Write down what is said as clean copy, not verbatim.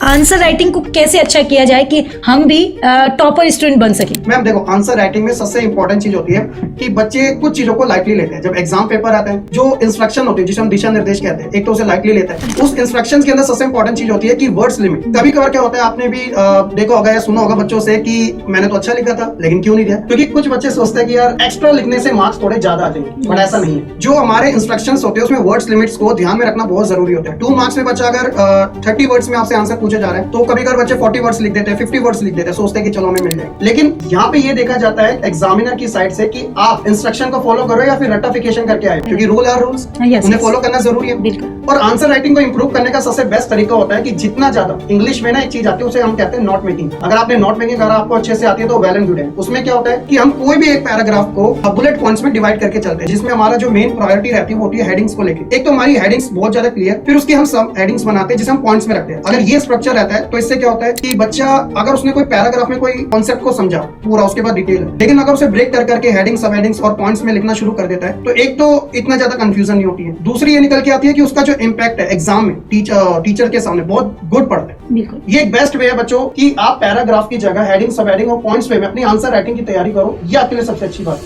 Answer writing को कैसे अच्छा किया जाए कि हम भी टॉपर स्टूडेंट बन सके? मैम देखो, आंसर राइटिंग में सबसे इंपॉर्टेंट चीज होती है कि बच्चे कुछ चीजों को लाइटली लेते हैं। जब एग्जाम पेपर आता है, जो इंस्ट्रक्शन होती है जिसे हम दिशा निर्देश कहते हैं, एक तो उसे लाइटली लेते हैं। उस इंस्ट्रक्शन के अंदर सबसे इंपॉर्टेंट चीज होती है कि वर्ड्स लिमिट। कभी कभार क्या होता है, आपने भी देखा होगा या सुना होगा बच्चों से कि मैंने तो अच्छा लिखा था लेकिन क्यों नहीं दिया, क्योंकि कुछ बच्चे सोचते हैं कि यार एक्स्ट्रा लिखने से मार्क्स थोड़े ज्यादा आ जाएंगे, बट ऐसा नहीं है। जो हमारे इंस्ट्रक्शंस होते हैं उसमें वर्ड्स लिमिट्स को ध्यान में रखना बहुत जरूरी होता है। 2 मार्क्स में बच्चा अगर 30 वर्ड्स में आपसे आंसर पूछे जा रहे हैं, तो कभी कभार बच्चे 40 वर्ड्स लिख देते हैं, 50 वर्ड्स लिख देते हैं, सोचते हैं कि चलो हमें मिल जाए। लेकिन यहाँ पे ये देखा जाता है एग्जामिनर की साइड से कि आप इंस्ट्रक्शन को फॉलो करो या फिर रट्टाफिकेशन करके आए, क्योंकि रूल आर रूल्स, उन्हें फॉलो करना जरूरी है। और आंसर राइटिंग को इंप्रूव करने का सबसे बेस्ट तरीका होता है कि जितना ज्यादा इंग्लिश में ना एक चीज आती है उसे हम कहते हैं नोट मेकिंग। अगर आपने नोट मेकिंग अगर आपको अच्छे से आती है तो वेल एंड गुड है। उसमें क्या होता है कि हम कोई भी एक पैराग्राफ को बुलेट पॉइंट्स में डिवाइड करके चलते हैं, जिसमें हमारा जो मेन प्रायोरिटी रहती है वो होती है हेडिंग्स को लेकर। एक तो हमारी हेडिंग्स बहुत ज्यादा क्लियर, फिर उसके हम सब हेडिंग्स बनाते हैं जिसे हम पॉइंट्स में रखते हैं। अगर ये स्ट्रक्चर रहता है तो इससे क्या होता है कि बच्चा अगर उसने कोई पैराग्राफ में कोई कॉन्सेप्ट को समझा पूरा, उसके बाद डिटेल, लेकिन अगर उसे ब्रेक कर करके हेडिंग्स, सब हेडिंग्स और पॉइंट्स में लिखना शुरू कर देता है, तो एक तो इतना ज्यादा कंफ्यूजन नहीं होती है। दूसरी ये निकल के आती है कि उसका जो इम्पैक्ट है एग्जाम में टीचर के सामने बहुत गुड पड़ता है। ये एक बेस्ट वे है बच्चों कि आप पैराग्राफ की जगह हेडिंग, सब हेडिंग और पॉइंट्स में अपनी आंसर राइटिंग की तैयारी करो। ये आपके लिए सबसे अच्छी बात है।